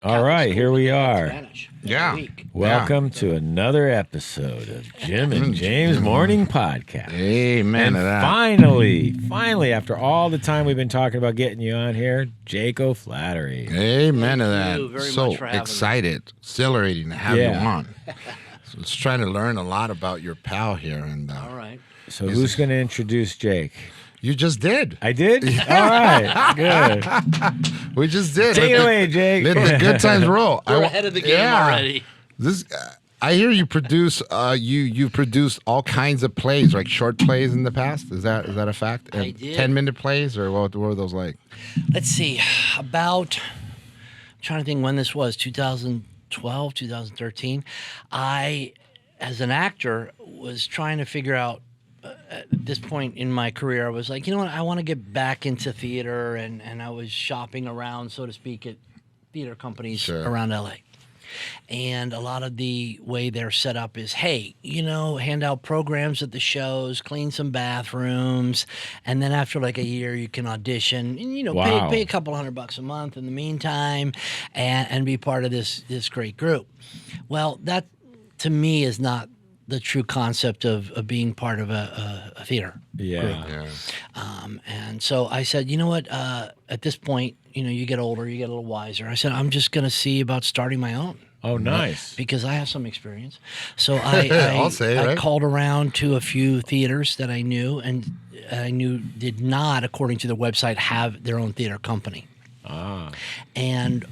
All right, here we are. Yeah. Welcome to another episode of Jim and James Morning Podcast. Amen And to that. finally, after all the time we've been talking about getting you on here, Jake O Flaherty. Amen to Thank you that. very So much for having me. excited, exhilarating to have you Yeah. on. So let's try to learn a lot about your pal here. And All right. So who's going to introduce Jake? you just did. I did? All right, good. We just did. Take it away, Jake. Let the good times roll. We're ahead of the game already. This, I hear you produce. You've produced all kinds of plays, like short plays in the past. Is that a fact? I did. 10-minute plays, or what were those like? Let's see. I'm trying to think when this was, 2012, 2013. I, as an actor, was trying to figure out, at this point in my career, I was like, you know what, I want to get back into theater, and I was shopping around, so to speak, at theater companies around LA. And a lot of the way they're set up is, hey, hand out programs at the shows, clean some bathrooms, and then after like a year, you can audition and, Wow. pay a couple $100 a month in the meantime and be part of this great group. Well, that to me is not the true concept of being part of a theater. Yeah. And so I said, you know what, at this point, you get older, you get a little wiser. I said, I'm just going to see about starting my own. Oh, nice. Because I have some experience. So I called around to a few theaters that I knew and I knew did not, according to their website, have their own theater company. And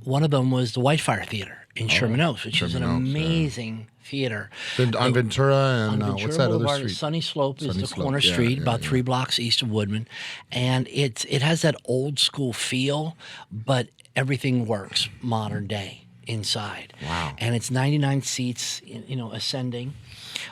one of them was the Whitefire Theatre in Sherman Oaks, which is an amazing theater. On Ventura and on Ventura what's that Boulevard, other street? Sunny Slope is Sunny the Slope. corner Yeah, street, yeah, about yeah. 3 blocks east of Woodman, and it has that old school feel, but everything works modern day inside. Wow. And it's 99 seats, ascending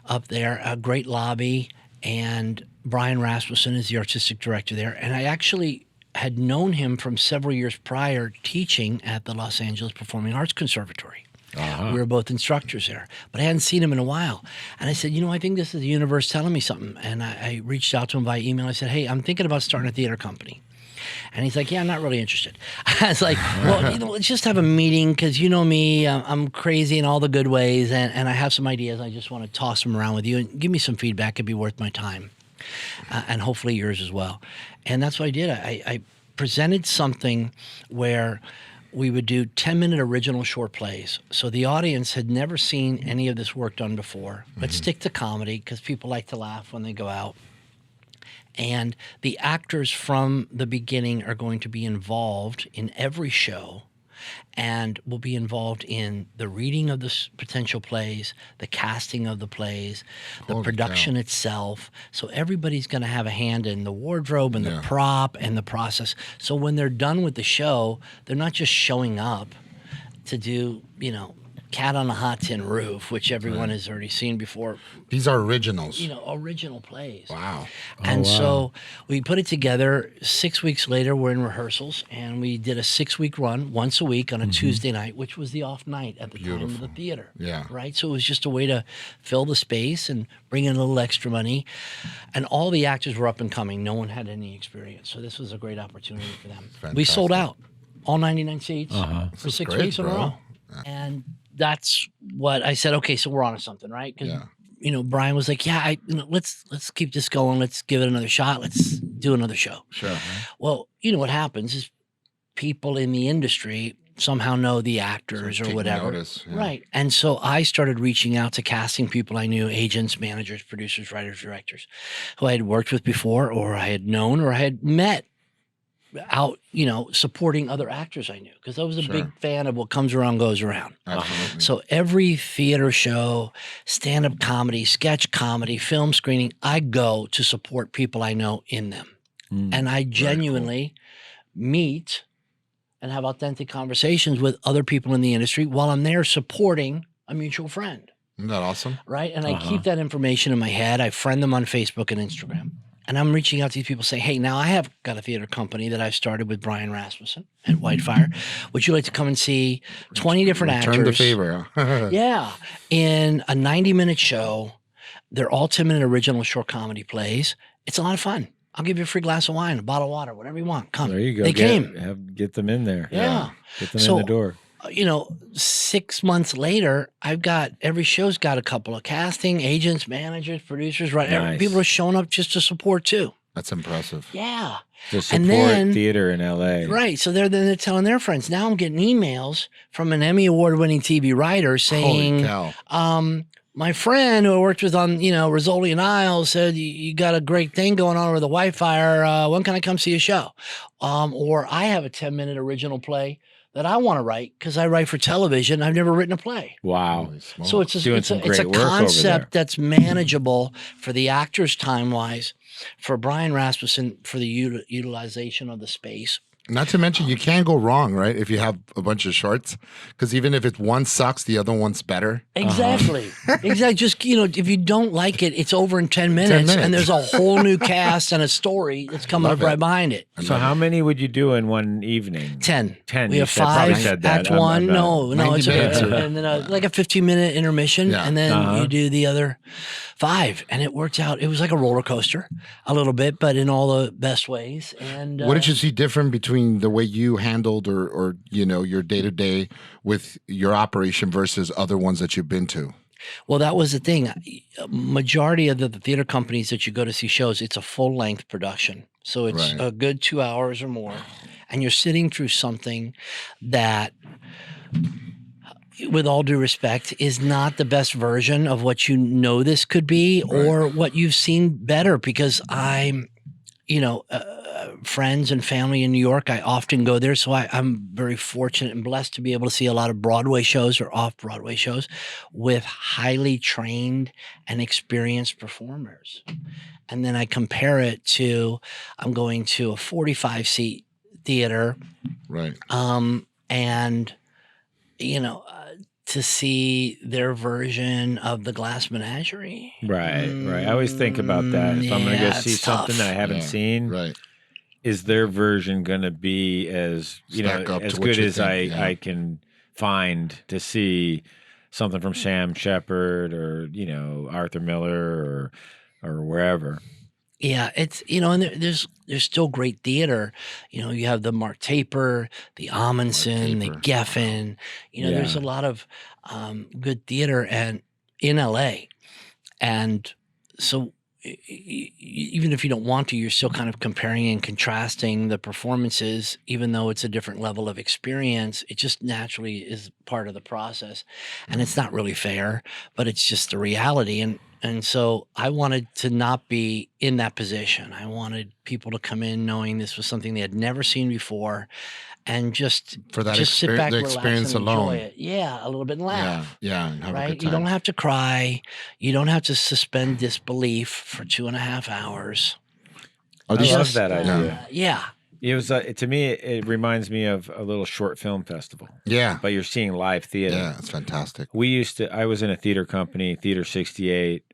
up there, a great lobby, and Brian Rasmussen is the artistic director there, and I actually had known him from several years prior teaching at the Los Angeles Performing Arts Conservatory. We were both instructors there, but I hadn't seen him in a while. And I said, I think this is the universe telling me something. And I reached out to him via email. I said, hey, I'm thinking about starting a theater company. And he's like, yeah, I'm not really interested. I was like, well, let's just have a meeting because you know me, I'm crazy in all the good ways. And I have some ideas. I just want to toss them around with you and give me some feedback. It'd be worth my time. And hopefully yours as well. And that's what I did. I presented something where we would do 10-minute original short plays. So the audience had never seen any of this work done before. Let's stick to comedy because people like to laugh when they go out. And the actors from the beginning are going to be involved in every show and will be involved in the reading of the potential plays, the casting of the plays, the production itself. So everybody's going to have a hand in the wardrobe and the prop and the process. So when they're done with the show, they're not just showing up to do, Cat on a Hot Tin Roof, which everyone has already seen before. These are originals. Original plays. Wow. And so we put it together. 6 weeks later, we're in rehearsals, and we did a 6-week run once a week on a Tuesday night, which was the off night at the time of the theater. Yeah. Right? So it was just a way to fill the space and bring in a little extra money. And all the actors were up and coming. No one had any experience. So this was a great opportunity for them. Fantastic. We sold out all 99 seats for 6 great, weeks in a bro. row. And that's what I said. Okay, so we're on to something, right? Because Brian was like, "Yeah, let's keep this going. Let's give it another shot. Let's do another show." Sure. Well, what happens is people in the industry somehow know the actors or take whatever, notice, yeah. right? And so I started reaching out to casting people I knew, agents, managers, producers, writers, directors, who I had worked with before, or I had known, or I had met out, supporting other actors I knew, because I was a big fan of what comes around goes around. Absolutely. So every theater show, stand-up comedy, sketch comedy, film screening, I go to support people I know in them. And I genuinely meet and have authentic conversations with other people in the industry while I'm there supporting a mutual friend. Isn't that awesome? Right? And I keep that information in my head. I friend them on Facebook and Instagram. And I'm reaching out to these people saying, hey, now I have got a theater company that I've started with Brian Rasmussen at Whitefire. Would you like to come and see 20 different actors? Return the favor. Yeah. In a 90-minute show. They're all 10-minute original short comedy plays. It's a lot of fun. I'll give you a free glass of wine, a bottle of water, whatever you want. Come. There you go. They came. Get them in there. Yeah. Get them in the door. 6 months later, every show's got a couple of casting agents, managers, producers, right? Nice. People are showing up just to support too. That's impressive. Yeah. To support theater in LA. Right. So they're telling their friends. Now I'm getting emails from an Emmy award-winning TV writer saying, Holy cow. my friend who I worked with on, Rizzoli and Isles said, you got a great thing going on with the Whitefire. When can I come see a show? Or I have a 10-minute original play that I want to write because I write for television. I've never written a play. Wow. So it's a concept that's manageable for the actors time-wise, for Brian Rasmussen for the utilization of the space. Not to mention, you can't go wrong, right? If you have a bunch of shorts, because even if one sucks, the other one's better. Exactly. Exactly. Just, if you don't like it, it's over in 10 minutes, and there's a whole new cast and a story that's coming up right behind it. So how many would you do in one evening? 10. 10. We have 5, Act 1. No, it's and then like a 15-minute intermission, and then you do the other 5. And it worked out. It was like a roller coaster a little bit, but in all the best ways. And what did you see different between the way you handled or your day-to-day with your operation versus other ones that you've been to? Well, that was the thing. Majority of the theater companies that you go to see shows, it's a full-length production. So it's a good 2 hours or more. And you're sitting through something that, with all due respect, is not the best version of what this could be or what you've seen better, because I'm, friends and family in New York. I often go there. So I'm very fortunate and blessed to be able to see a lot of Broadway shows or off-Broadway shows with highly trained and experienced performers. And then I compare it to, I'm going to a 45-seat theater. Right. And, to see their version of the Glass Menagerie. Right. I always think about that. If I'm going to go see something that I haven't seen, is their version going to be as as good as I can find to see something from Sam Shepard or Arthur Miller or wherever? Yeah, it's and there's still great theater. You have the Mark Taper, the Amundsen, the Geffen. There's a lot of good theater and in LA, and so even if you don't want to, you're still kind of comparing and contrasting the performances, even though it's a different level of experience. It just naturally is part of the process, and it's not really fair, but it's just the reality. And so I wanted to not be in that position. I wanted people to come in knowing this was something they had never seen before, and just sit back, relax, and enjoy it. Yeah, a little bit and laugh. Yeah, and have a good right. time. You don't have to cry. You don't have to suspend disbelief for 2.5 hours. I love that idea. Yeah. It was to me. It reminds me of a little short film festival. Yeah, but you're seeing live theater. Yeah, it's fantastic. I was in a theater company, Theater 68.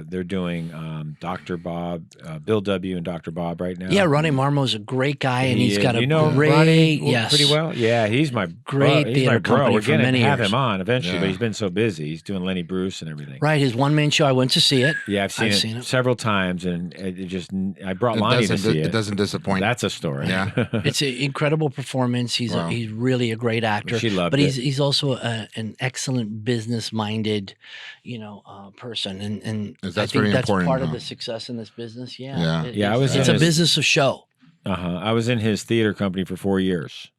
They're doing Dr. Bob, Bill W. and Dr. Bob right now. Yeah, Ronnie Marmo's a great guy, and he's got a great, Ronnie pretty well. Yeah, he's my great theater company. We're going to have him on eventually, but he's been so busy. He's doing Lenny Bruce and everything. Right, his one-man show. I went to see it. Yeah, I've seen it several times, and I brought Lonnie to see it. It doesn't disappoint. That's a story. Yeah, it's an incredible performance. He's really a great actor. She loved but it. He's also an excellent business-minded, person, and I think that's part of the success in this business. Yeah. It's a business of show. I was in his theater company for 4 years,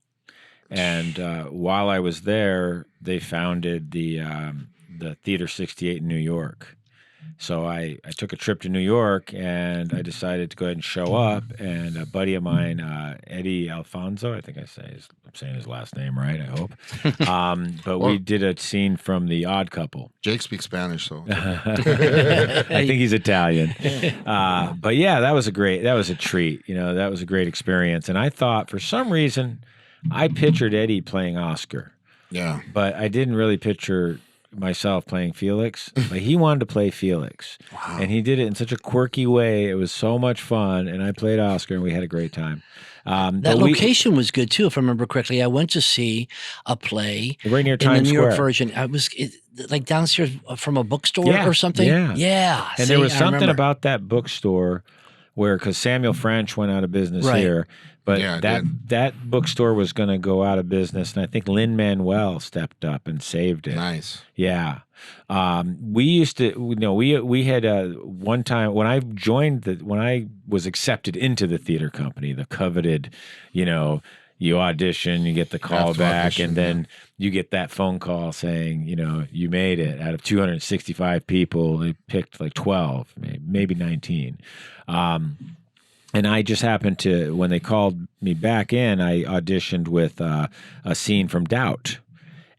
and while I was there, they founded the Theater 68 in New York. So I took a trip to New York, and I decided to go ahead and show up. And a buddy of mine, Eddie Alfonso, I think I'm saying his last name right, I hope. But we did a scene from The Odd Couple. Jake speaks Spanish, so I think he's Italian. But yeah, that was a treat. That was a great experience. And I thought, for some reason, I pictured Eddie playing Oscar. Yeah, but I didn't really picture myself playing Felix, but he wanted to play Felix. Wow. And he did it in such a quirky way. It was so much fun, and I played Oscar, and we had a great time. That location was good too, if I remember correctly. I went to see a play right near Times in the New York Square. version. I was like downstairs from a bookstore or something. Yeah. And there was something about that bookstore where because Samuel French went out of business Right. here, but Yeah, it that bookstore was going to go out of business, and I think Lin-Manuel stepped up and saved it. Nice. Yeah. We used to, we had one time when when I was accepted into the theater company, the coveted, you audition, you get the call Have to back, audition, and then you get that phone call saying, you made it. Out of 265 people, they picked like 12, maybe 19. And I just happened to, when they called me back in, I auditioned with a scene from Doubt.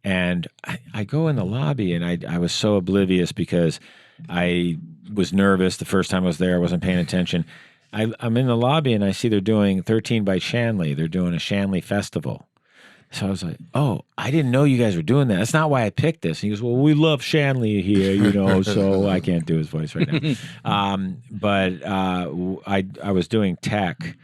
And I go in the lobby, and I was so oblivious because I was nervous the first time I was there. I wasn't paying attention. I'm in the lobby, and I see they're doing 13 by Shanley. They're doing a Shanley festival. So I was like, oh, I didn't know you guys were doing that. That's not why I picked this. And he goes, well, we love Shanley here, so I can't do his voice right now. But I was doing tech.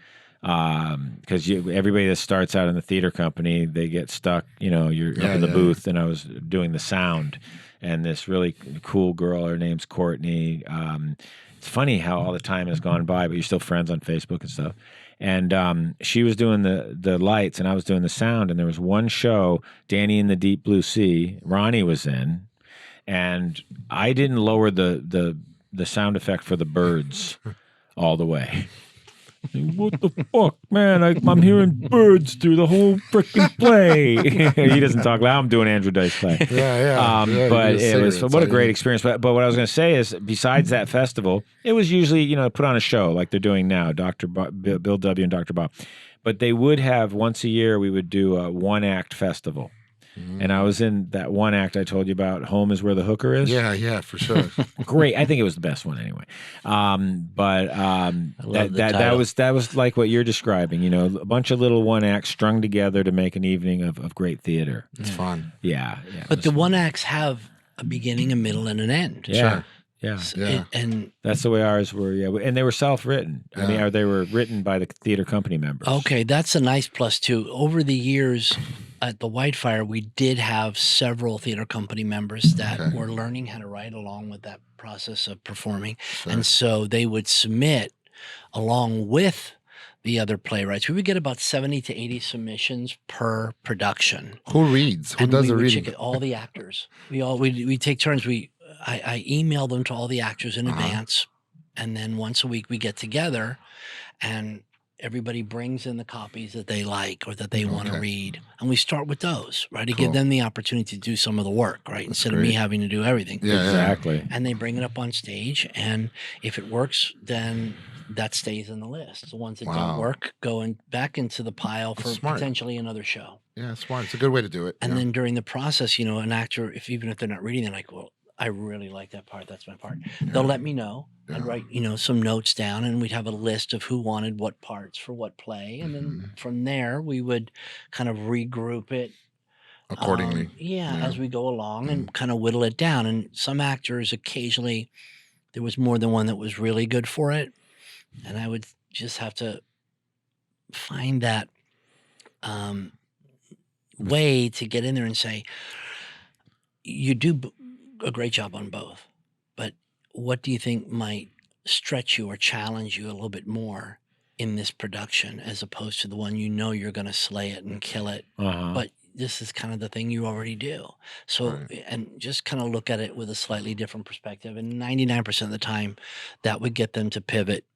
Because everybody that starts out in the theater company, they get stuck, you're up in the booth, and I was doing the sound, and this really cool girl, her name's Courtney. It's funny how all the time has gone by, but you're still friends on Facebook and stuff. And she was doing the lights, and I was doing the sound, and there was one show, Danny in the Deep Blue Sea, Ronnie was in, and I didn't lower the sound effect for the birds all the way. What the fuck, man? I'm hearing birds through the whole freaking play. He doesn't talk loud. I'm doing Andrew Dice play. But it was what a great experience. But what I was going to say is, besides that festival, it was usually put on a show like they're doing now, Bill W. and Dr. Bob. But they would have once a year. We would do a one-act festival. And I was in that one act I told you about, Home is Where the Hooker Is. Yeah, for sure. Great. I think it was the best one anyway. That was like what you're describing, a bunch of little one acts strung together to make an evening of great theater. It's fun. Yeah. But the one acts have a beginning, a middle, and an end. Yeah. Sure. Yeah. And that's the way ours were. Yeah. And they were self-written. I mean, they were written by the theater company members. Okay. That's a nice plus too. Over the years at the Whitefire, we did have several theater company members that were learning how to write along with that process of performing. Sure. And so they would submit along with the other playwrights. We would get about 70 to 80 submissions per production. Who reads? Who does the reading? Check it, all the actors. We take turns. I email them to all the actors in advance, and then once a week we get together, and everybody brings in the copies that they like or that they want to read, and we start with those, right, to give them the opportunity to do some of the work, right, instead of me having to do everything. Yeah, exactly. And they bring it up on stage, and if it works, then that stays in the list. The ones that don't work go back into the pile for potentially another show. Yeah, smart. It's a good way to do it. And then during the process, an actor, even if they're not reading, they're like, well, I really like that part. That's my part. They'll let me know. I'd write, some notes down, and we'd have a list of who wanted what parts for what play. And then from there, we would kind of regroup it accordingly. As we go along and kind of whittle it down. And some actors, occasionally, there was more than one that was really good for it. And I would just have to find that way to get in there and say, you do a great job on both, but what do you think might stretch you or challenge you a little bit more in this production as opposed to the one you're going to slay it and kill it, but this is kind of the thing you already do. So, and just kind of look at it with a slightly different perspective. And 99% of the time, that would get them to pivot,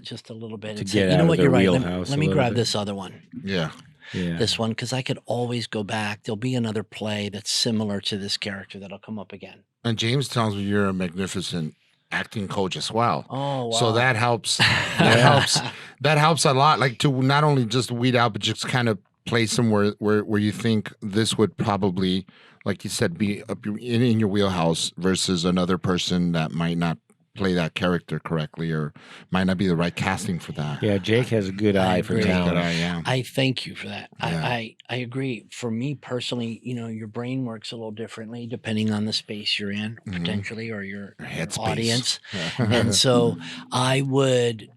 just a little bit. And say, what, you're right. Let me grab this other one. Yeah. This one, because I could always go back. There'll be another play that's similar to this character that'll come up again. And James tells me you're a magnificent acting coach as well. Oh, wow. So that helps. That helps a lot. Like to not only just weed out, but just kind of play somewhere where you think this would probably, like you said, be in your wheelhouse versus another person that might not play that character correctly or might not be the right casting for that. Yeah, Jake has a good eye for talent. I thank you for that. Yeah. I agree. For me personally, your brain works a little differently depending on the space you're in, potentially, or your audience. And so I would,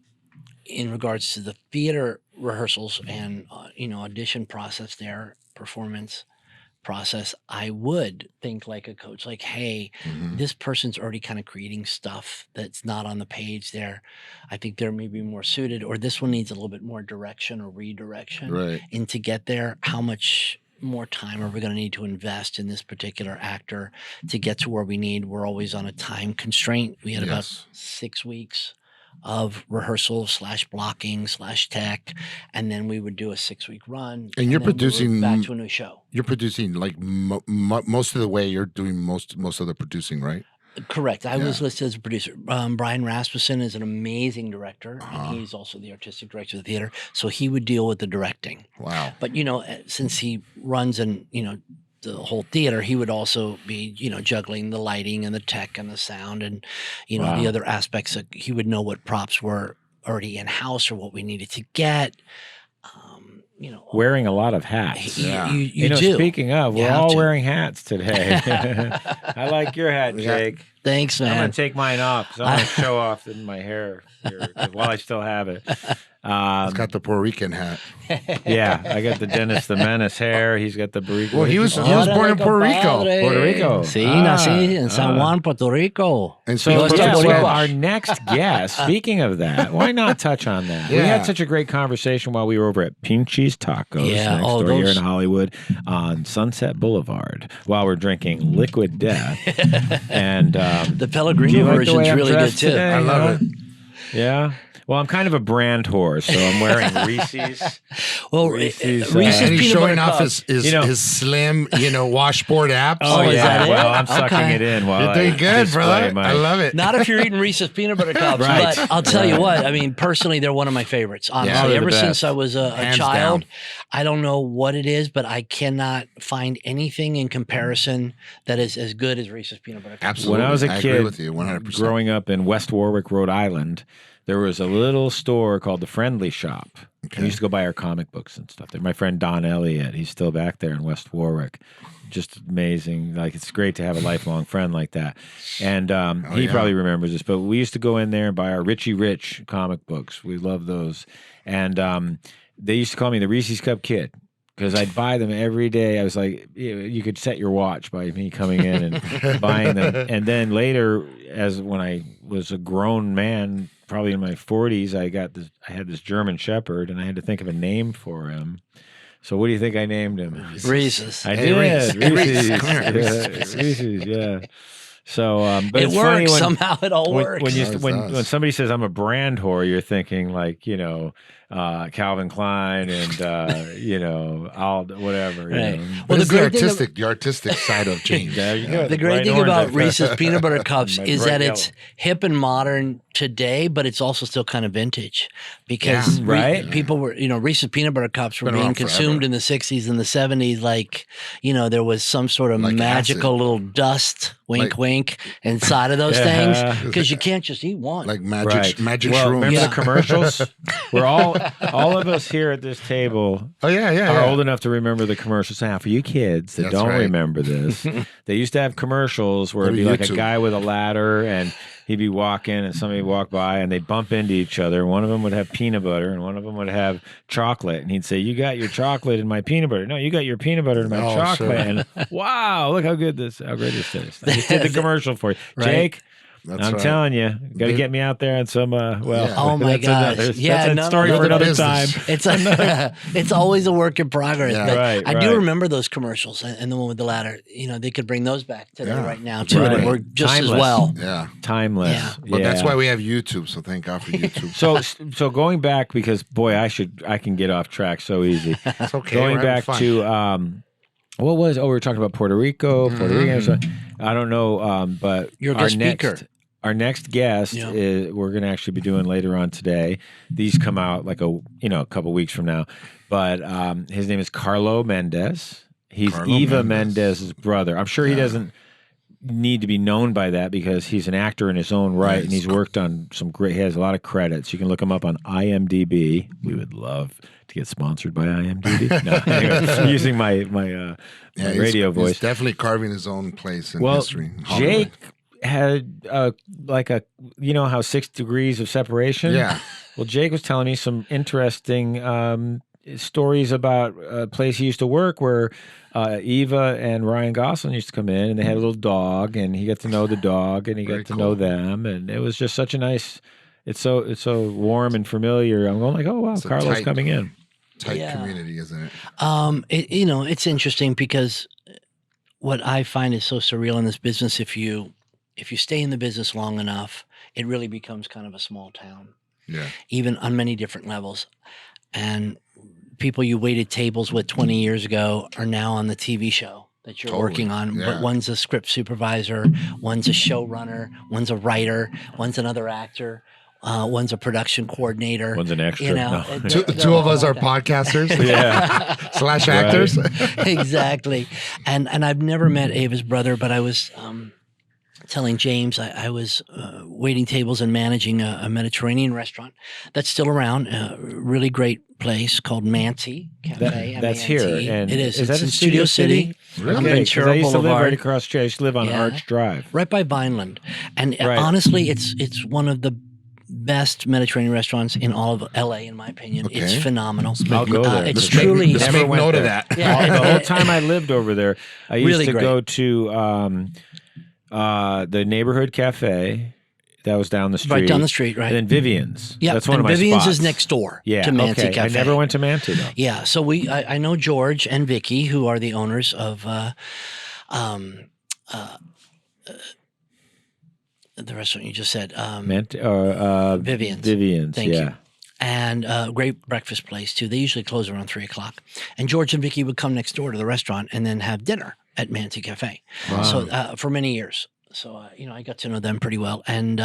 in regards to the theater rehearsals and audition process there, performance, process, I would think like a coach, like, hey, this person's already kind of creating stuff that's not on the page there. I think they're maybe more suited, or this one needs a little bit more direction or redirection. Right. And to get there, how much more time are we going to need to invest in this particular actor to get to where we need? We're always on a time constraint. We had about 6 weeks of rehearsal / blocking / tech, and then we would do a 6-week run. And you're producing back to a new show. You're producing like most of the way. You're doing most of the producing, right? Correct. I was listed as a producer. Brian Rasmussen is an amazing director, and he's also the artistic director of the theater. So he would deal with the directing. Wow. But since he runs the whole theater, he would also be, juggling the lighting and the tech and the sound and, the other aspects. He would know what props were already in house or what we needed to get. Wearing a lot of hats. You do. Speaking of, we're all wearing hats today. I like your hat, Jake. Thanks, man. I'm going to take mine off because I want to show off in my hair here, while I still have it. He's got the Puerto Rican hat. Yeah, I got the Dennis the Menace hair. He's got the burrito. Well, he was born in Puerto Rico. Puerto Rico. Sí, nací en San Juan, Puerto Rico. And So, our next guest, speaking of that, why not touch on that? We Yeah. had such a great conversation while we were over at Pinchy's Tacos next door here in Hollywood on Sunset Boulevard while we're drinking Liquid Death. And the Pellegrino version's really good, too. Today, I love it. Yeah. Well, I'm kind of a brand horse, so I'm wearing Reese's. Well, Reese's, Reese's and he's peanut showing butter off cups. his slim, washboard abs. Oh, is yeah. that it? Well, I'm sucking Okay. it in while You're doing I good, display brother. my- I love it. Not if you're eating Reese's peanut butter cups, Right. but I'll tell you what. I mean, personally, they're one of my favorites. Honestly, they're the ever best. since I was a Hands child, down. I don't know what it is, but I cannot find anything in comparison that is as good as Reese's peanut butter cups. Absolutely. When I was a agree kid, with you 100%. growing up in West Warwick, Rhode Island, there was a little store called the Friendly Shop. We used to go buy our comic books and stuff there. My friend Don Elliott, he's still back there in West Warwick. Just amazing. Like, it's great to have a lifelong friend like that. And he probably remembers this, but we used to go in there and buy our Richie Rich comic books. We love those. And they used to call me the Reese's Cup Kid, because I'd buy them every day. I was like, you could set your watch by me coming in and buying them. And then later, when I was a grown man, probably in my 40s, I had this German Shepherd, and I had to think of a name for him. So what do you think I named him? Reese's. I Hey, did. Reese's. Reese's. Come here, Yeah, Reese's, yeah. So, but It it's funny works. when, Somehow it all works. when somebody says I'm a brand whore, you're thinking like, Calvin Klein and all whatever. Right. Well, the great thing the artistic side of James. There you go. The great thing about Reese's peanut butter cups My is bright that it's hip and modern today, but it's also still kind of vintage because Yeah, right? people were, Reese's peanut butter cups were Been being around consumed forever. in the 60s and the 70s. Like, there was some sort of Like magical acid. little dust, wink, Like- wink, inside of those Yeah. things because you can't just eat one. Like magic, Right. magic Well, shrooms. remember Yeah. the commercials? We're all of us here at this table Oh yeah. are old enough to remember the commercials. Now, for you kids that That's don't right. remember this, they used to have commercials where it'd Go be to like a YouTube. guy with a ladder and he'd be walking and somebody would walk by and they'd bump into each other. One of them would have peanut butter and one of them would have chocolate. And he'd say, "You got your chocolate in my peanut butter." "No, you got your peanut butter in my Oh, chocolate." sure. And wow, look how great this is. I just did the commercial for you. Right. Jake, That's I'm right. telling you, got to get me out there on some, Yeah. Oh my that's gosh. that's a story for another time. It's it's always a work in progress. Yeah. But Right, I do right. remember those commercials and the one with the ladder. They could bring those back today Yeah. right now too, Right. and it worked just Timeless. as well. Yeah. Timeless. Yeah. But that's why we have YouTube. So thank God for YouTube. So going back, because boy, I can get off track so easy. It's okay. Going we're back having fun. to what was? Oh, we were talking about Puerto Rico, Puerto Rican. So, I don't know, but You're a our guest next speaker. our next guest Yeah. is we're going to actually be doing later on today. These come out like a couple weeks from now, but his name is Carlo Mendez. He's Carlo Eva Mendez. Mendez's brother. I'm sure he doesn't need to be known by that because he's an actor in his own right, and he's worked on some great. He has a lot of credits. You can look him up on IMDb. We would love to get sponsored by IMDb. No, anyway, using my He's- radio voice. He's definitely carving his own place in Well, history. Hollywood. Jake had how 6 degrees of separation. Yeah. Well, Jake was telling me some interesting stories about a place he used to work where Eva and Ryan Gosling used to come in, and they had a little dog, and he got to know the dog, and he got to know them, and it was just such a nice. It's so warm and familiar. I'm going like, oh wow, Carlos coming in. Tight community, isn't it? It's interesting because what I find is so surreal in this business. If you stay in the business long enough, it really becomes kind of a small town. Yeah. Even on many different levels, and people you waited tables with 20 years ago are now on the TV show that you're working on. Yeah. But one's a script supervisor, one's a showrunner, one's a writer, one's another actor. One's a production coordinator. One's an extra. You know, No. Two of us are podcasters. Yeah. / actors. Exactly. And I've never met Ava's brother, but I was telling James I was waiting tables and managing a Mediterranean restaurant that's still around. A really great place called Manti Cafe. That's here. And it is. Is that it's in in Studio City. Really? On Okay, 'cause Ventura I used to live Boulevard. right across the street. I used to live on Arch Drive. Right by Vineland. And Right. honestly, it's one of the best Mediterranean restaurants in all of LA, in my opinion. Okay. It's phenomenal. I'll go there. It's Let's make- truly let's Never make went note of there. that. Yeah. The whole time I lived over there, I used Really to great. go to the neighborhood cafe that was down the street. right down the street, right? And then Vivian's. Yeah, That's one and of my Vivian's spots. is next door Yeah, to Manti okay. Cafe. I never went to Manti though. Yeah, so I know George and Vicky, who are the owners of the restaurant you just said, Vivian's. Vivian's, Thank yeah. you. And a great breakfast place too. They usually close around 3:00. And George and Vicky would come next door to the restaurant and then have dinner at Manti Cafe. Wow. So for many years. So I got to know them pretty well. And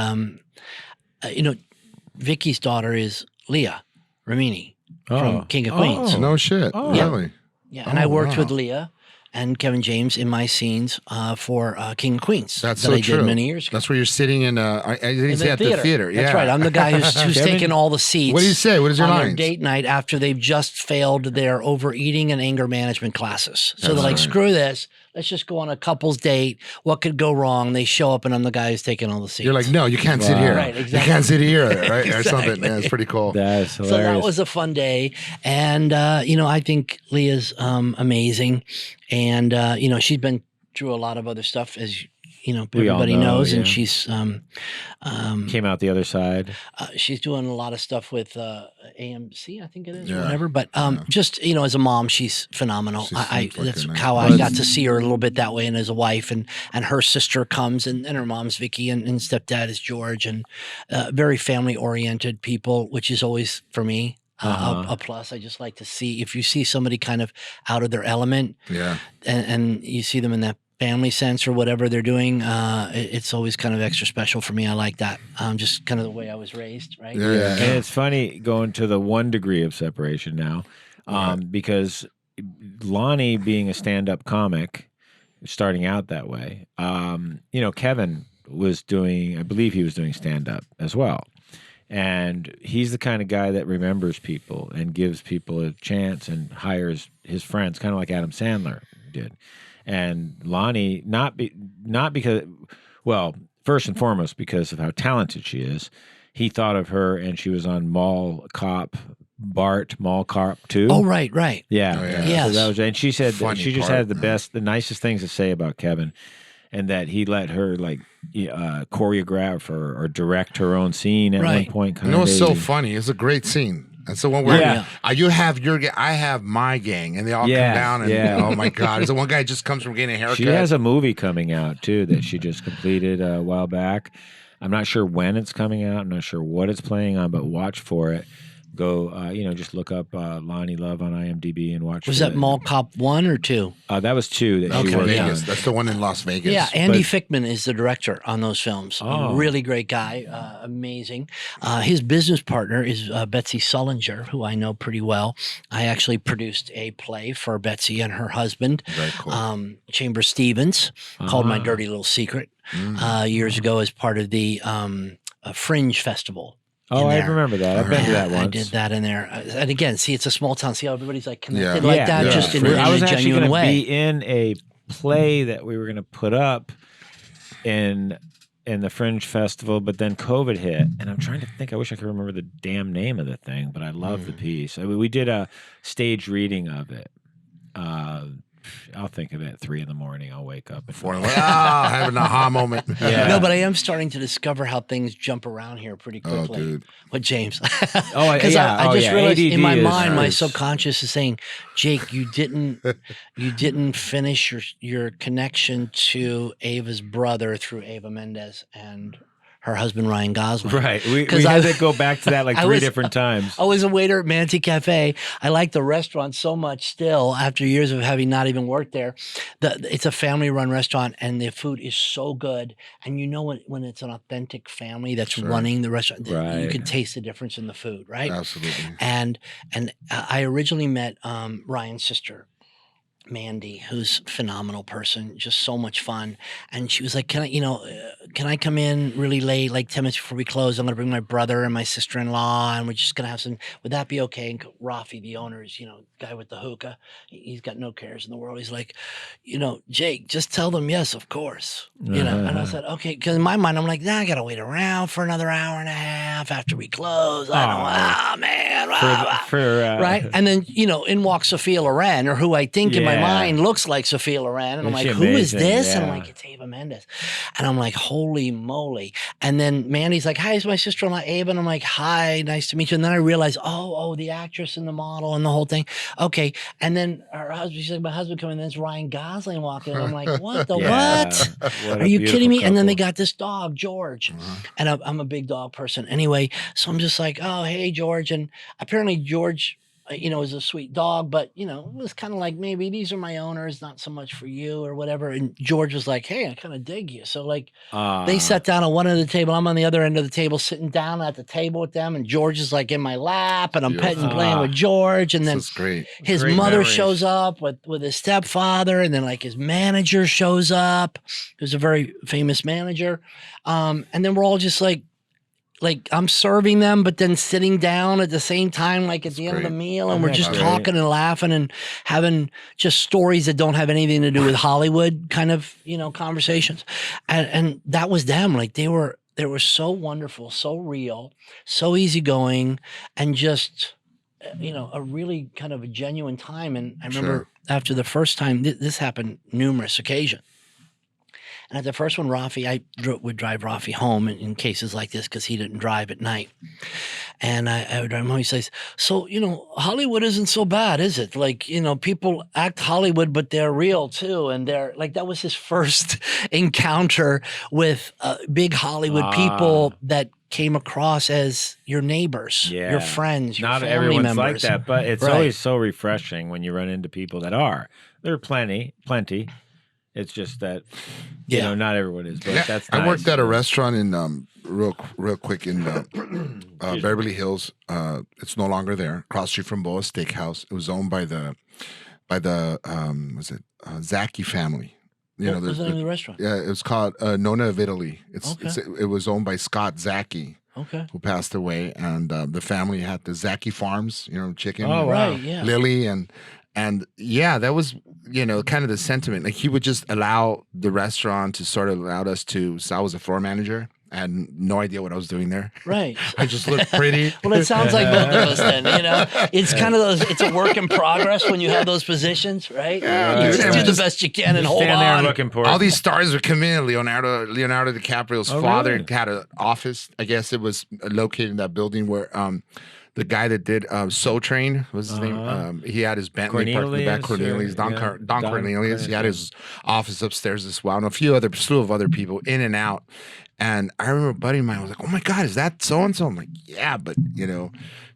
Vicky's daughter is Leah Ramini from King of Queens. No shit. Oh. Really? Yeah, and I worked wow. with Leah and Kevin James in my scenes for King of Queens. That's that so I true. did many years ago. That's where you're sitting in. I didn't In say at the theater. Yeah. That's right. I'm the guy who's Kevin? taking all the seats. What do you say? What is your on their lines? date night after they've just failed their overeating and anger management classes. So That's they're like, right. screw this. Let's just go on a couple's date. What could go wrong? They show up and I'm the guy who's taking all the seats. You're like, no, you can't sit here. Right, You exactly. can't sit here, right? Or something. Yeah, it's pretty cool. That is So hilarious. that was a fun day. And, I think Leah's amazing. And, she's been through a lot of other stuff, as We all everybody know, knows. yeah. And she's Came out the other side. she's doing a lot of stuff with AMC, I think it is, or Yeah. whatever. But just, as a mom, she's phenomenal. She I seems like that's a nice how I person. got to see her a little bit that way, and as a wife, and her sister comes, and her mom's Vicky, and stepdad is George, and very family oriented people, which is always for me a plus. I just like to see, if you see somebody kind of out of their element, Yeah. and you see them in that family sense or whatever they're doing, it's always kind of extra special for me. I like that. Just kind of the way I was raised, right? Yeah. And it's funny going to the 1 degree of separation now, because Lonnie being a stand-up comic, starting out that way, Kevin was doing, I believe he was doing stand-up as well. And he's the kind of guy that remembers people and gives people a chance and hires his friends, kind of like Adam Sandler did. And Lonnie, not because, well, first and foremost, because of how talented she is, he thought of her, and she was on Mall Cop 2. Oh, right. Yeah. Oh, yeah. Yes. So that was, and she said that Funny she just part, had the nicest things to say about Kevin, and that he let her choreograph or direct her own scene at Right. one point. You know what's so funny? It's a great scene. That's the one where you have your gang, I have my gang, and they all Yeah, come down, and yeah. oh my god! It's the one guy just comes from getting a haircut. She has a movie coming out too that she just completed a while back. I'm not sure when it's coming out. I'm not sure what it's playing on, but watch for it. Go, just look up Lonnie Love on IMDb and watch. Was for that it. Mall Cop 1 or 2? That was 2 that she Okay, worked Vegas. on. That's the one in Las Vegas. Yeah, Andy But- Fickman is the director on those films. Oh. Really great guy, amazing. His business partner is Betsy Sullinger, who I know pretty well. I actually produced a play for Betsy and her husband, Very cool. Chamber Stevens, called My Dirty Little Secret, years ago as part of the Fringe Festival. Oh, I there. remember that. I've been to that I once. did that in there. And again, see, it's a small town. See how everybody's like connected Yeah. like that, yeah. just in, I was a actually genuine going to way. be in a play that we were going to put up in in the Fringe Festival, but then COVID hit, and I'm trying to think. I wish I could remember the damn name of the thing, but I love the piece. We did a stage reading of it. I'll think of it at 3 a.m. I'll wake up and have an aha moment. Yeah. No, but I am starting to discover how things jump around here pretty quickly. Dude. With James. Oh, Because yeah. I just realized ADD in my is- mind, my is- subconscious is saying, Jake, you didn't finish your connection to Ava's brother through Ava Mendes and her husband Ryan Gosling. Right. We 'Cause had I- to go back to that like I 3 was- different times. I was a waiter at Manatee Cafe. I like the restaurant so much still after years of having not even worked there. It's a family-run restaurant, and the food is so good. And you know when it's an authentic family that's running the restaurant, you Right. can taste the difference in the food, right? Absolutely. And I originally met Ryan's sister, Mandy, who's a phenomenal person, just so much fun. And she was like, can I come in really late, like 10 minutes before we close? I'm going to bring my brother and my sister-in-law, and we're just going to have some, would that be okay? And Rafi, the owner, is, guy with the hookah. He's got no cares in the world. He's like, Jake, just tell them yes, of course. And I said, okay. Because in my mind, I'm like, nah, I got to wait around for another hour and a half after we close. Man. Right? And then, in walks Sophia Loren, or who I think in my mind looks like Sophia Loren. And I'm like, Isn't who she is amazing? this? And I'm Yeah. like, it's Ava Mendes. And I'm like, holy moly. And then Mandy's like, hi, it's my sister-in-law, Ava. And I'm like, hi, nice to meet you. And then I realized, oh, the actress and the model and the whole thing. Okay. And then her husband, she's like, my husband coming in, then it's Ryan Gosling walking in. I'm like, what the what? What a Are you kidding me? beautiful And then they couple. got this dog, George. And I'm a big dog person anyway. So I'm just like, oh, hey, George. And apparently George, is a sweet dog, but, it was kind of like, maybe these are my owners, not so much for you or whatever. And George was like, hey, I kind of dig you. So like they sat down on one end of the table. I'm on the other end of the table, sitting down at the table with them. And George is like in my lap, and I'm petting and playing with George. And then This is great. his Great mother memories. shows up with his stepfather, and then like his manager shows up, who's a very famous manager. And then we're all just like I'm serving them, but then sitting down at the same time, like at the end of the great. meal, and we're just That's talking and laughing and having just stories that don't have anything to do with Hollywood kind of, conversations. And that was them. Like they were so wonderful, so real, so easygoing, and just, a really kind of a genuine time. And I remember after the first time, this happened numerous occasions. And at the first one, Rafi, I would drive Rafi home in cases like this because he didn't drive at night. And I would drive him home. He says, so, Hollywood isn't so bad, is it? Like, people act Hollywood, but they're real too. And they're like, that was his first encounter with big Hollywood people that came across as your neighbors, your friends, your Not family everyone's members. like that, but it's Right. always so refreshing when you run into people that are. There are plenty. It's just that, not everyone is. But that's nice. I worked at a restaurant in real quick in Beverly Hills. It's no longer there. Across the street from Boa Steakhouse. It was owned by the Zaki family. What was the name of the restaurant? Yeah, it was called Nona of Italy. Okay. It was owned by Scott Zaki, Okay. who passed away, and the family had the Zaki Farms, chicken. Oh, wow. Right, yeah. Lily and yeah, that was kind of the sentiment. Like he would just allow the restaurant to sort of allowed us to. So I was a floor manager. I had no idea what I was doing there. Right. I just looked pretty. Well, it sounds like both of us then, It's kind of it's a work in progress when you have those positions, right? Yeah, you dude, just and do the best you can and hold Stand there on. looking for All these stars would come in. Leonardo DiCaprio's father really? had an office. I guess it was located in that building where the guy that did Soul Train, was his name? He had his Bentley parked in the back. Cornelius, Don Cornelius. He had his office upstairs as well, and a slew of other people in and out. And I remember a buddy of mine was like, "Oh my God, is that so and so?" I'm like, "Yeah, but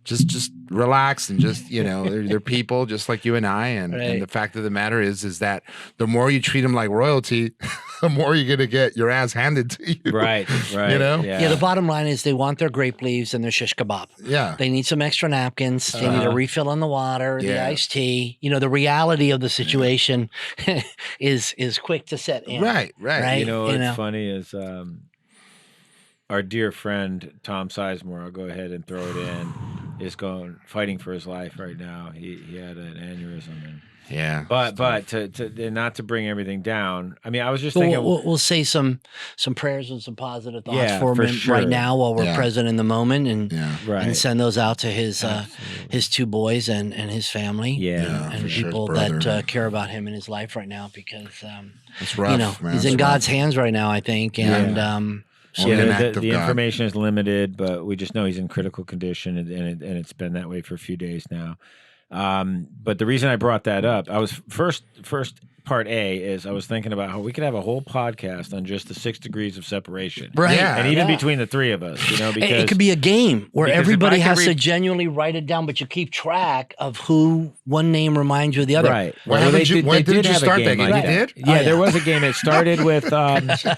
just relax and just they're people just like you and I." And the fact of the matter is that the more you treat them like royalty, the more you're gonna get your ass handed to you. Right. Yeah, the bottom line is they want their grape leaves and their shish kebab. Yeah. They need some extra napkins. They need a refill on the water, the iced tea. The reality of the situation is quick to set in. Right. What's funny is our dear friend Tom Sizemore, I'll go ahead and throw it in, is fighting for his life right now. He had an aneurysm, and Yeah. But to not to bring everything down. I mean, I was just But thinking. we'll say some prayers and some positive thoughts Yeah, for for him sure. right now while we're Yeah. present in the moment, and Right. and send those out to his two boys and his family. Yeah, And for sure, people his brother. that care about him in his life right now, because It's rough, man. he's It's in God's rough. hands right now, I think, and Only an the, act of the God. information is limited, but we just know he's in critical condition, and it's been that way for a few days now. But the reason I brought that up, I was first part A is I was thinking about how we could have a whole podcast on just the 6 degrees of separation, right, Yeah. and even Yeah. between the three of us, because It could be a game where because if everybody I could has to read- genuinely write it down, but you keep track of who one name reminds you of the other. right. When Well, did you have a start that game game? like You did? Yeah, Oh, there yeah. was a game. It started with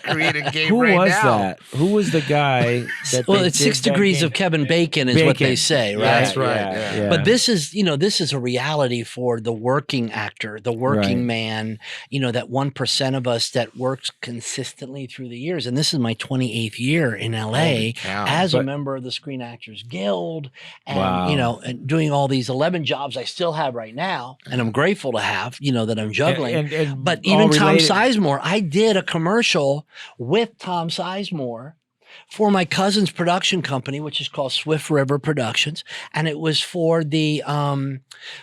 Create a game who right was now. that? Who was the guy that? Well, they it's did 6 that degrees game? of Kevin Bacon is what they say, right? That's right, yeah. But this is a reality for the working actor, the working Right. man, that 1% of us that works consistently through the years. And this is my 28th year in LA Holy cow. as a But- member of the Screen Actors Guild, and Wow. and doing all these 11 jobs I still have right now, and I'm grateful to have, that I'm juggling. And But all even Tom related- Sizemore, I did a commercial with Tom Sizemore for my cousin's production company, which is called Swift River Productions, and it was for the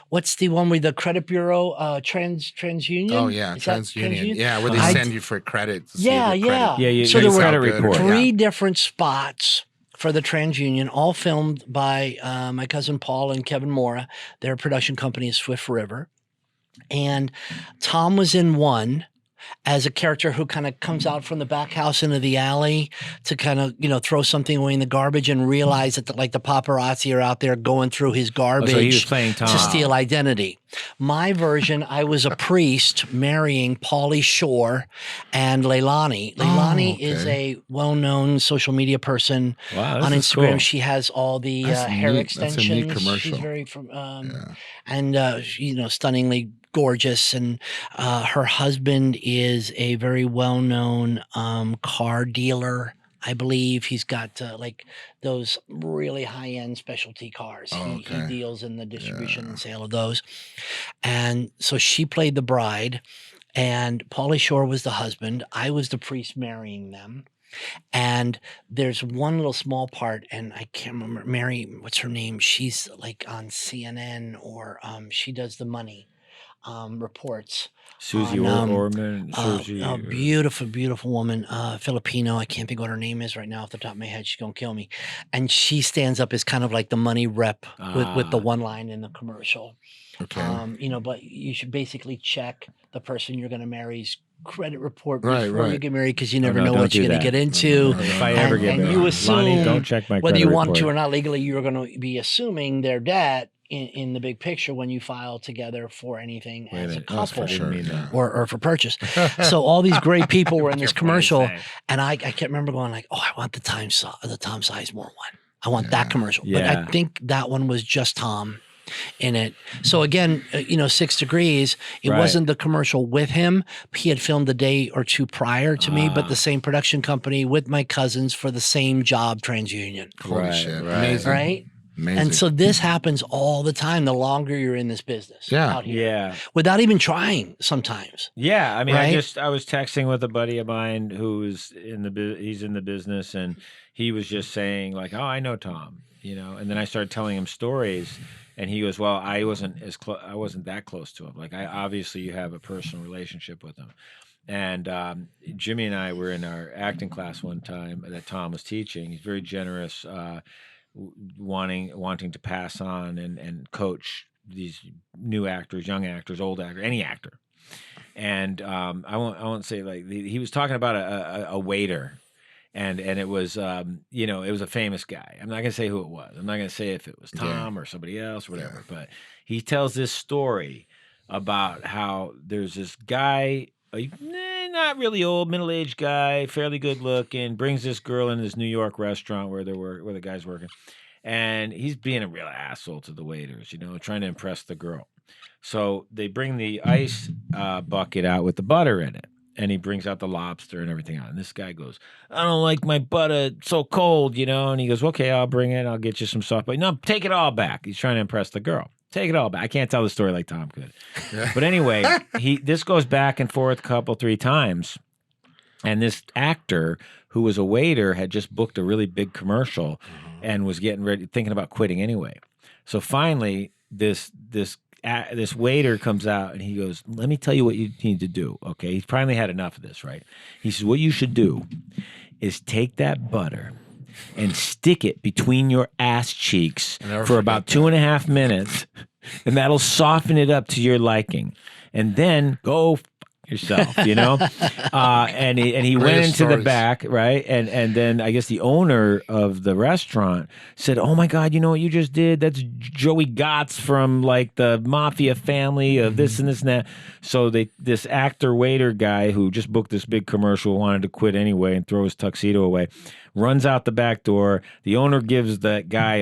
what's the one with the credit bureau, TransUnion? Oh yeah, Is that TransUnion. Yeah, where they I- send you for credit. to see Yeah, the credit. yeah. Yeah, So there were credit good. report. Yeah. 3 different spots for the TransUnion, all filmed by my cousin Paul and Kevin Mora. Their production company is Swift River, and Tom was in one as a character who kind of comes out from the back house into the alley to kind of, throw something away in the garbage and realize that the paparazzi are out there going through his garbage so he was playing Tom. to steal identity. My version, I was a priest marrying Pauly Shore and Leilani. Leilani is okay. a well-known social media person Wow, on this is Instagram. cool. She has all the That's hair neat. That's a extensions. neat commercial. She's very and stunningly gorgeous, and her husband is a very well-known car dealer. I believe he's got those really high-end specialty cars. He deals in the distribution and sale of those. And so she played the bride, and Pauly Shore was the husband. I was the priest marrying them. And there's one little small part, and I can't remember, Mary, what's her name? She's on CNN, or she does the money reports. Susie on, Orman. Susie. A beautiful, beautiful woman, Filipino. I can't think what her name is right now off the top of my head. She's going to kill me. And she stands up as kind of like the money rep with the one line in the commercial. Okay. But you should basically check the person you're going to marry's credit report Right, before you right. get married, because you never no, know don't what you're do going to that. get into. If I ever get and married, you Lonnie, assume don't check my whether credit you want to report. or not legally, you're going to be assuming their debt in the big picture when you file together for anything Wait a as a minute. That's couple for sure. mean Yeah. or for purchase. So all these great people were in this Careful what I commercial, say. and I can't remember going I want the Tom Sizemore one. I want that commercial. But Yeah. I think that one was just Tom in it. So again, 6 degrees, it Right. wasn't the commercial with him. He had filmed a day or two prior to me, but the same production company with my cousins for the same job, TransUnion. Holy Right, shit. right. Amazing. Right? Amazing. And so this happens all the time the longer you're in this business. Yeah. Out here, Yeah. without even trying sometimes. Yeah, I mean, Right? I was texting with a buddy of mine who's he's in the business, and he was just saying oh, I know Tom, and then I started telling him stories, and he goes, well, I wasn't that close to him. Obviously you have a personal relationship with him. And Jimmy and I were in our acting class one time that Tom was teaching. He's very generous, wanting to pass on and coach these new actors, young actors, old actors, any actor. And I won't say he was talking about a waiter, and it was it was a famous guy. I'm not gonna say who it was. I'm not gonna say if it was Tom or somebody else or whatever. But he tells this story about how there's this guy, not really old, middle-aged guy, fairly good looking, brings this girl in this New York restaurant where the guy's working, and he's being a real asshole to the waiters, trying to impress the girl. So they bring the ice bucket out with the butter in it, and he brings out the lobster and everything out. And this guy goes, I don't like my butter so cold, And he goes, okay, I'll bring it. I'll get you some soft butter. No, take it all back. He's trying to impress the girl. Take it all back. I can't tell the story like Tom could. But anyway, this goes back and forth three times. And this actor who was a waiter had just booked a really big commercial and was getting ready, thinking about quitting anyway. So finally, this waiter comes out and he goes, let me tell you what you need to do. Okay. He's finally had enough of this, right? He says, what you should do is take that butter and stick it between your ass cheeks for about 2.5 minutes, and that'll soften it up to your liking. And then go yourself, and he went into the back, right? And then I guess the owner of the restaurant said, oh my God, you know what you just did? That's Joey Gotts from like the mafia family of this and this and that. So this actor waiter guy who just booked this big commercial wanted to quit anyway and throw his tuxedo away, runs out the back door. The owner gives that guy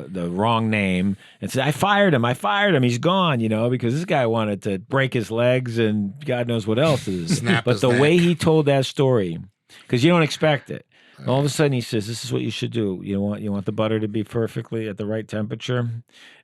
the wrong name and says, I fired him. He's gone, because this guy wanted to break his legs and God knows what else is. But the way he told that story, because you don't expect it. All of a sudden he says, this is what you should do. You want the butter to be perfectly at the right temperature.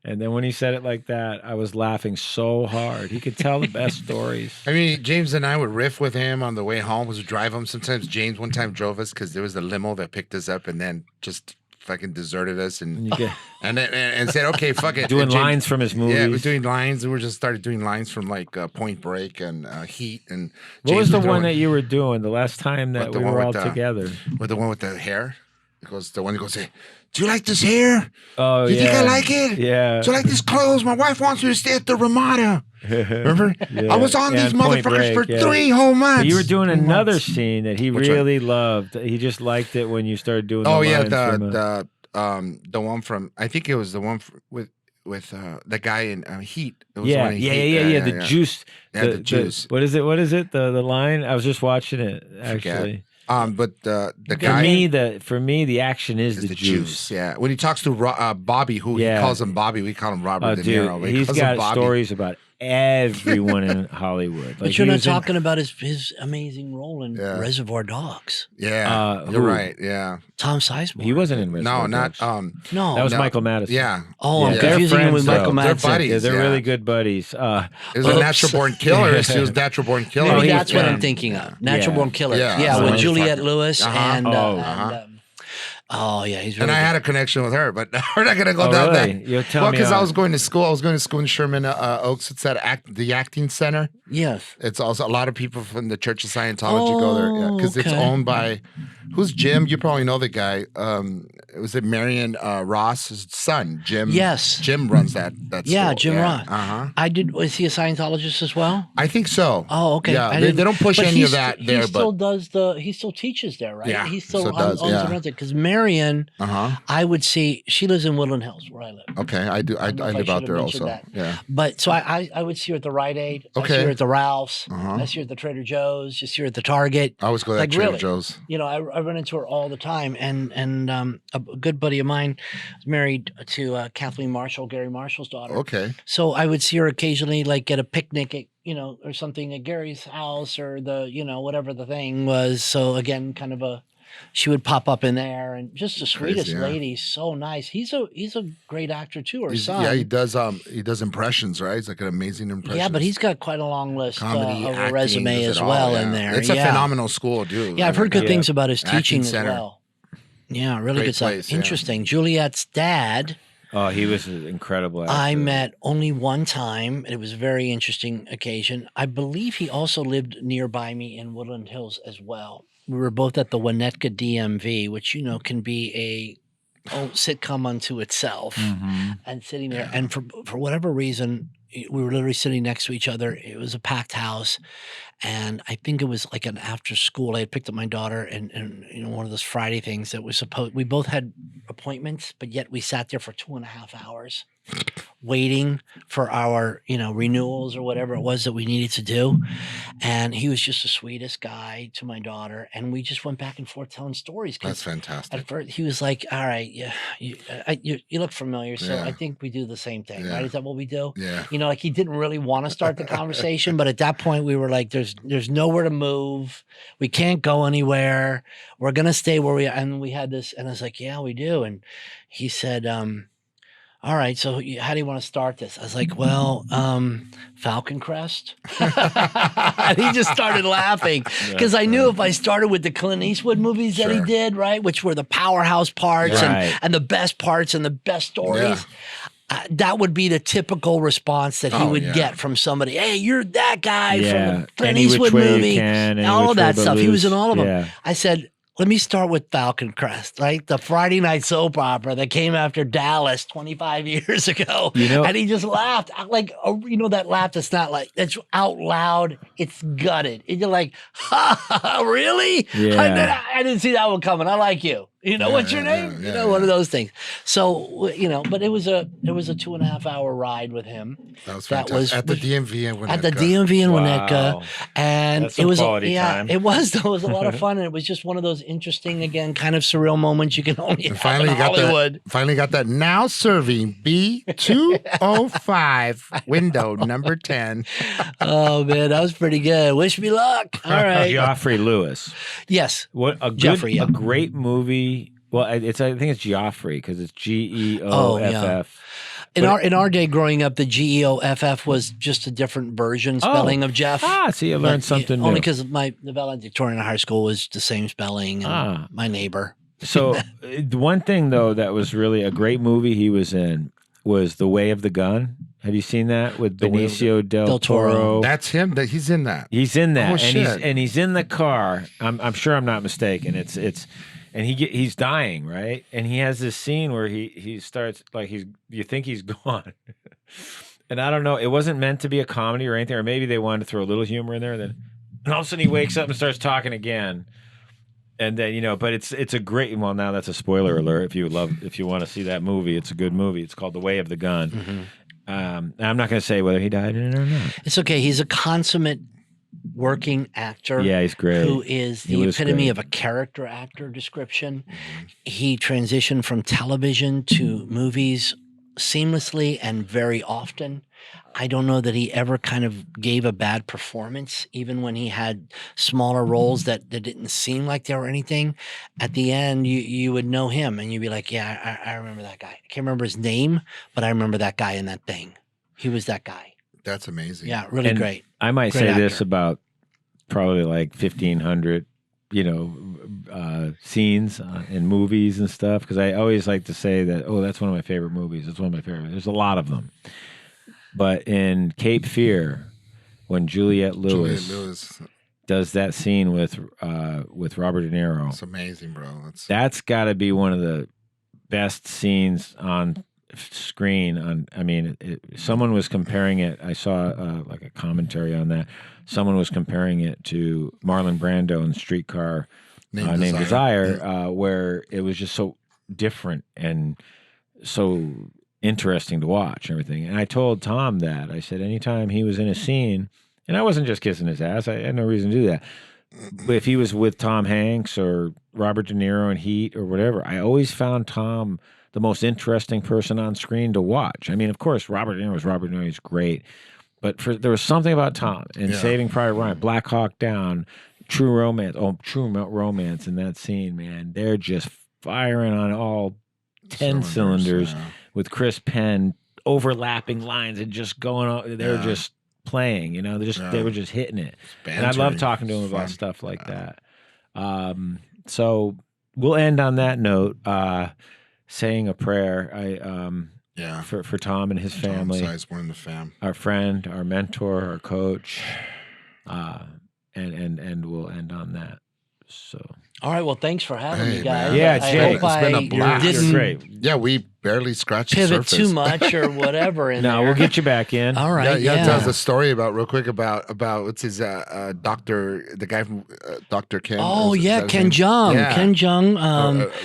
And then when he said it like that, I was laughing so hard. He could tell the best stories. I mean, James and I would riff with him on the way home. Was drive him. Sometimes James one time drove us because there was a limo that picked us up and then just fucking deserted us and said, okay, fuck it. Doing James, lines from his movies. Yeah, we were doing lines. We just started doing lines from like Point Break and Heat. And what was the one that you were doing the last time that we were all together? With the one with the hair? The one that goes, hey, do you like this hair? Oh, do you think I like it? Yeah. Do you like these clothes? My wife wants me to stay at the Ramada. Remember? I was on these motherfuckers for 3 whole months. But you were doing another scene that he really loved. He just liked it when you started doing the lines the one from, I think it was the one with the guy in Heat. It was the juice. The juice. What is it? The line? I was just watching it, actually. But the guy for me the action is the juice. Yeah, when he talks to Bobby, he calls him Bobby, we call him Robert De Niro. He's got stories about everyone in Hollywood. But you're not talking about his amazing role in Reservoir Dogs. Yeah, you're right. Yeah, Tom Sizemore. He wasn't in Reservoir Dogs. No, that was Michael Madison. Yeah. I'm confusing him with Michael Madison. They're buddies. They're really good buddies. It was a Natural Born Killer. He was Natural Born Killer. Maybe that's what I'm thinking of. Natural Born Killer. Yeah, with Juliette Lewis and. Oh yeah, he's really I had a connection with her, but we're not gonna go down that. You'll tell me. Because I was going to school. I was going to school in Sherman Oaks. It's at the acting center. Yes. It's also a lot of people from the Church of Scientology go there. Because it's owned by who's Jim? You probably know the guy. It was Marion Ross's son, Jim. Yes. Jim runs that school. Jim Ross. Was he a Scientologist as well? I think so. Oh, okay. Yeah, they don't push any of that there. He still teaches there, right? Yeah, he still owns and runs it. Because Marion, I would see, she lives in Woodland Hills where I live. Okay, I do. I live out there also. That. Yeah. But so I would see her at the Rite Aid. Okay. I see her at the Ralph's. I see her at the Trader Joe's. I see her at the Target. I always go to Trader Joe's. I run into her all the time. And a good buddy of mine was married to Kathleen Marshall, Gary Marshall's daughter. Okay. So I would see her occasionally like at a picnic at, or something at Gary's house or whatever the thing was. So again, kind of she would pop up in there and just the sweetest lady, so nice. He's a great actor too, her son. Yeah, he does impressions, right? He's like an amazing impression. Yeah, but he's got quite a long list of a resume as well in there. It's a phenomenal school, dude. Yeah, I've heard good things about his teaching as center. well. Yeah, really good stuff. Place, interesting. Juliette's dad. Oh, he was an incredible actor. I met only one time. It was a very interesting occasion. I believe he also lived nearby me in Woodland Hills as well. We were both at the Winnetka DMV, which, can be a sitcom unto itself. And sitting there. And for whatever reason, we were literally sitting next to each other. It was a packed house. And I think it was like an after school. I had picked up my daughter and one of those Friday things that was we both had appointments, but yet we sat there for 2.5 hours waiting for our, renewals or whatever it was that we needed to do. And he was just the sweetest guy to my daughter. And we just went back and forth telling stories. That's fantastic. At first he was like, all right, yeah, you look familiar. So I think we do the same thing, right? Is that what we do? Yeah. Like he didn't really want to start the conversation, but at that point we were like, there's nowhere to move. We can't go anywhere. We're going to stay where we are. And we had this, and I was like, yeah, we do. And he said, all right, so how do you want to start this? I was like, well, Falcon Crest. And he just started laughing because I knew if I started with the Clint Eastwood movies that he Sure. did, right, which were the powerhouse parts Right. and the best parts and the best stories. That would be the typical response that he would get from somebody. Hey, you're that guy from the Clint Any Eastwood Which Way You movie. Can, Any all Which of Way that But stuff. He was in Loose. all of them. Yeah. I said, let me start with Falcon Crest, right? The Friday night soap opera that came after Dallas 25 years ago. You know- and he just laughed. Like, that laugh that's not like, that's out loud. It's gutted. And you're like, ha, really? Yeah. I didn't see that one coming. I like you. What's your name? One of those things. So, but it was a 2.5 hour ride with him. That was fantastic. At the DMV in Winnetka. At the DMV in Wow. Winnetka. And That's some it was quality time. It was though. It was a lot of fun. And it was just one of those interesting, again, kind of surreal moments you can only have in Hollywood. Finally got that. Now serving B205 window number 10. Oh man, that was pretty good. Wish me luck. All right. Joffrey Lewis. Yes. What a good, Jeffrey, yeah. a great movie. Well, I think it's Joffrey because it's Geoff. In our day growing up, the Geoff was just a different version spelling of Jeff. See, I learned something Only new. because the valedictorian in high school was the same spelling. And my neighbor. So the one thing though that was really a great movie he was in was The Way of the Gun. Have you seen that with Benicio del Toro? That's him. He's in that. He's in that, Oh, and shit. he's in the car. I'm sure I'm not mistaken. And he's dying, right? And he has this scene where he starts like you think he's gone, and I don't know. It wasn't meant to be a comedy or anything, or maybe they wanted to throw a little humor in there. And all of a sudden he wakes up and starts talking again, and then but it's a great. Well, now that's a spoiler alert. If you want to see that movie, it's a good movie. It's called The Way of the Gun. Mm-hmm. I'm not going to say whether he died in it or not. It's okay. He's a consummate working actor. Yeah, he's great. Who is the epitome of a character actor description. He transitioned from television to movies seamlessly and very often. I don't know that he ever kind of gave a bad performance, even when he had smaller roles that didn't seem like they were anything. At the end, you would know him and you'd be like, yeah, I remember that guy. I can't remember his name, but I remember that guy in that thing. He was that guy. That's amazing. Yeah, really great. I might Great say this actor. about probably like 1,500, scenes in movies and stuff, because I always like to say that, that's one of my favorite movies. It's one of my favorite. There's a lot of them. But in Cape Fear, when Juliette Lewis does that scene with Robert De Niro, it's amazing, bro. that's got to be one of the best scenes on screen. Someone was comparing it. I saw like a commentary on that. Someone was comparing it to Marlon Brando in Streetcar Named Desire, where it was just so different and so interesting to watch and everything. And I told Tom that. I said anytime he was in a scene, and I wasn't just kissing his ass, I had no reason to do that. But if he was with Tom Hanks or Robert De Niro in Heat or whatever, I always found Tom the most interesting person on screen to watch. I mean, of course, Robert De Niro was Robert De Niro. He's great. But there was something about Tom in Saving Private Ryan, Black Hawk Down, True Romance. Oh, True Romance in that scene, man. They're just firing on all 10 cylinders with Chris Penn overlapping lines and just going on. They were just playing, they were just hitting it. And I love talking to him about stuff like that. So we'll end on that note, saying a prayer. For Tom and his family, our friend, our mentor, our coach, and we'll end on that. So, all right. Well, thanks for having me, guys. Man. Yeah, I Jake, hope it's been a blast. didn't great. Yeah, we barely scratched the pivot surface. too much or whatever. No, we'll get you back in. All right. Yeah, tell us a story about what's his doctor, the guy from Dr. Ken. Oh is yeah, that his Ken name? Jung. Yeah. Ken Jung.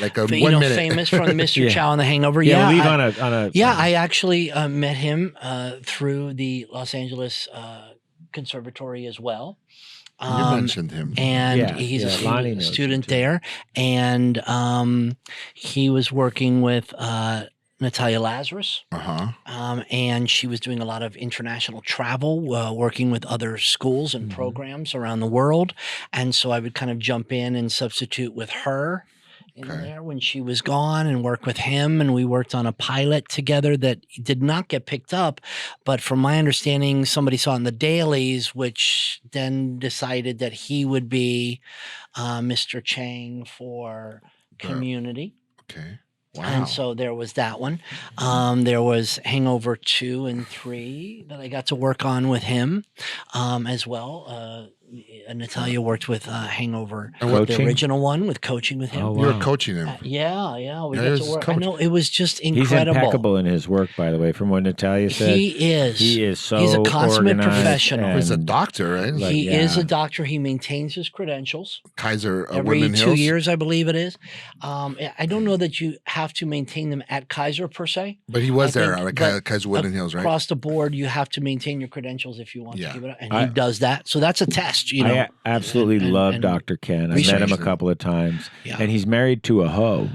Like a 1 minute. Famous from Mr. Chow and the Hangover. Yeah, leave I- on a. Yeah, I actually met him through the Los Angeles Conservatory as well. You mentioned him. And he's a Lonnie knows student him, too. there. And he was working with Natalia Lazarus. And she was doing a lot of international travel, working with other schools and programs around the world. And so I would kind of jump in and substitute with her in there when she was gone and work with him. And we worked on a pilot together that did not get picked up. But from my understanding, somebody saw it in the dailies, which then decided that he would be Mr. Chang for Community. Okay. Wow. And so there was that one. There was Hangover 2 and 3 that I got to work on with him as well. Natalia worked with Hangover, the original one, with coaching with him. Oh, wow. You were coaching him. Yeah. We got to work. I know, it was just incredible. He's impeccable in his work, by the way, from what Natalia said. He is. He is so He's a consummate professional. He's a doctor, right? He is a doctor. He maintains his credentials. Kaiser every Woodland 2 Hills? years, I believe it is. I don't know that you have to maintain them at Kaiser per se. But he was there at Kaiser Woodland Hills, right? Across the board, you have to maintain your credentials if you want to give it up. And he does that. So that's a test, you know. I absolutely love Dr. Ken. I met him a couple of times. Yeah. And he's married to a hoe.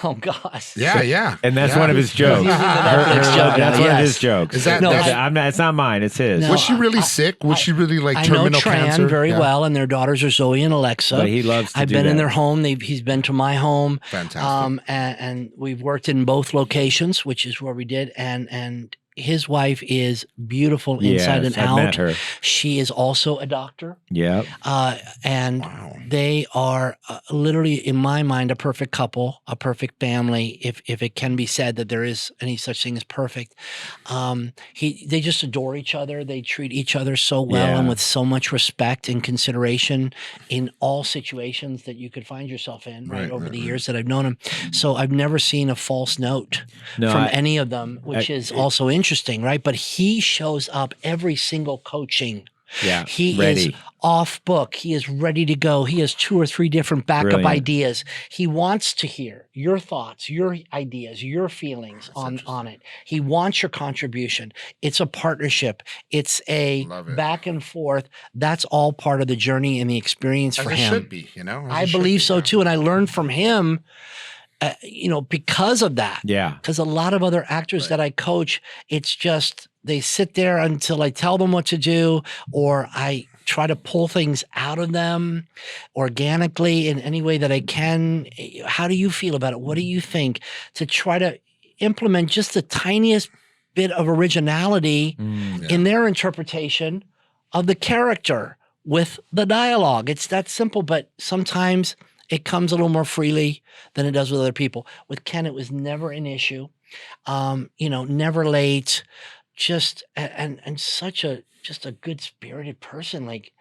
Oh, gosh. Yeah. And that's one of his jokes. That's one of his jokes. Is that, it's not mine. It's his. No, was she really sick? Was she really like terminal cancer? I know Tran very well, and their daughters are Zoe and Alexa. But he loves to I've do been that. in their home. He's been to my home. Fantastic. And we've worked in both locations, which is where we did. And his wife is beautiful inside and out. Met her. She is also a doctor. Yeah. And they are literally, in my mind, a perfect couple, a perfect family, if it can be said that there is any such thing as perfect. They just adore each other. They treat each other so well and with so much respect and consideration in all situations that you could find yourself in over the years that I've known him. So I've never seen a false note from any of them, which is also interesting, right? But he shows up every single coaching. Yeah, he is off book. He is ready to go. He has 2 or 3 different backup ideas. He wants to hear your thoughts, your ideas, your feelings on it. He wants your contribution. It's a partnership. It's a back and forth. That's all part of the journey and the experience for him. It should be, you know. I believe so too, and I learned from him. Because of that. Yeah. Because a lot of other actors that I coach, it's just they sit there until I tell them what to do, or I try to pull things out of them organically in any way that I can. How do you feel about it? What do you think? To try to implement just the tiniest bit of originality in their interpretation of the character with the dialogue. It's that simple, but sometimes it comes a little more freely than it does with other people. With Ken, it was never an issue. Never late. Just and such a good spirited person. Like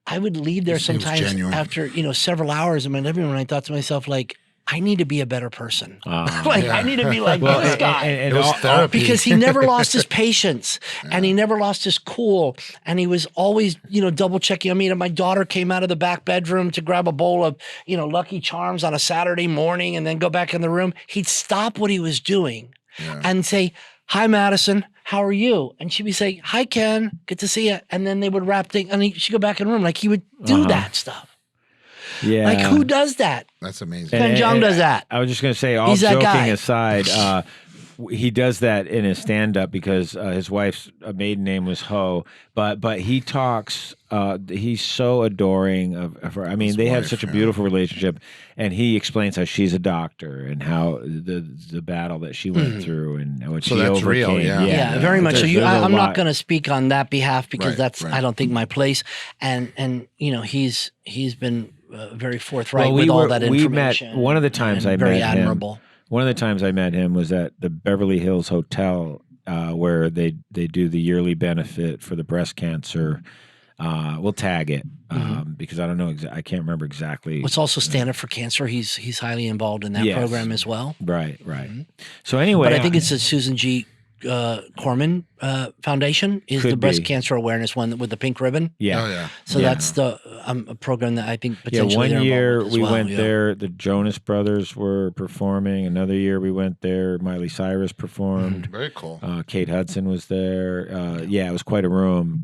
I would leave there sometimes after several hours in my living room, and I thought to myself, like, I need to be a better person. I need to be like this guy. And it was therapy. Because he never lost his patience and he never lost his cool. And he was always, double checking. I mean, my daughter came out of the back bedroom to grab a bowl of, Lucky Charms on a Saturday morning and then go back in the room. He'd stop what he was doing and say, "Hi, Madison. How are you?" And she'd be saying, "Hi, Ken. Good to see you." And then they would wrap things and she'd go back in the room. Like he would do that stuff. Yeah. Like who does that? That's amazing. Ken Jeong does that. I was just going to say, all joking aside, he does that in his stand-up because his wife's maiden name was Ho. But he talks, he's so adoring of her. I mean, they have such a beautiful relationship. And he explains how she's a doctor and how the battle that she went through and what she overcame. Real, yeah, very much. So I'm not going to speak on that behalf because I don't think my place. And he's been very forthright with all that information. We met one of the times I very met admirable. him. One of the times I met him was at the Beverly Hills Hotel, where they do the yearly benefit for the breast cancer. We'll tag it because I don't know. I can't remember exactly. It's also Stand Up for Cancer. He's highly involved in that program as well. Right. So anyway, but I think it's the Susan G. Corman Foundation is the breast cancer awareness one with the pink ribbon. Yeah. Oh, yeah. So that's the a program that I think potentially one year we went yeah. there. The Jonas Brothers were performing. Another year we went there. Miley Cyrus performed. Very cool. Kate Hudson was there. It was quite a room.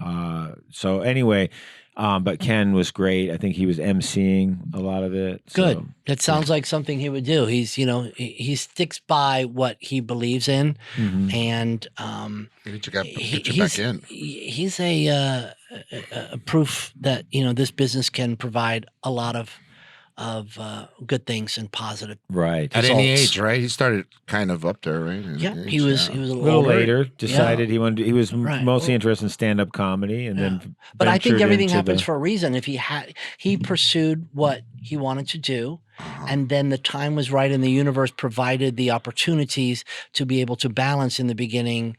So anyway. But Ken was great. I think he was emceeing a lot of it. Good. So. That sounds like something he would do. He's, he sticks by what he believes in, and you got to get you back in. He's a proof that this business can provide a lot of good things and positive. Right. At any results. age, right? He started kind of up there, right? Yeah, Age, he was yeah. a A little little older. later, decided he wanted. He was Right. mostly interested in stand-up comedy, and then. But I think ventured everything into happens the- for a reason. If he pursued what he wanted to do, and then the time was right, and the universe provided the opportunities to be able to balance in the beginning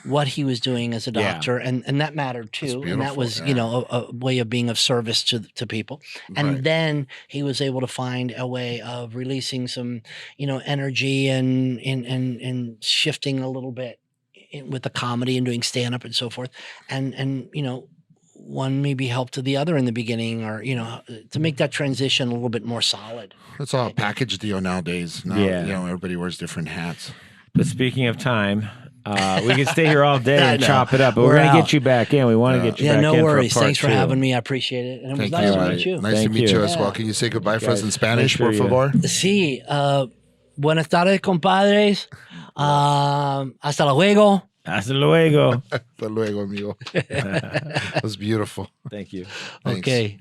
what he was doing as a Yeah. doctor, and that mattered too. And that beautiful, was, yeah. a way of being of service to people. And Right. then he was able to find a way of releasing some, energy and shifting a little bit with the comedy and doing stand up and so forth. And one maybe helped to the other in the beginning, or to make that transition a little bit more solid. It's all a package deal nowadays. Now, Yeah. everybody wears different hats. But speaking of time, we could stay here all day I and know. chop it up. But We're we're going to out. get you back in. We want to get you Yeah, back no in worries. for a part Thanks for two. having me. I appreciate it. And it was Thank nice you. to meet you. Nice Thank to meet you you. as well. Can you say goodbye for us Guys, in Spanish, make por sure you- favor? Sí. Buenas tardes, compadres. Hasta luego. Hasta luego. Hasta luego, amigo. That was beautiful. Thank you. Thanks. Okay.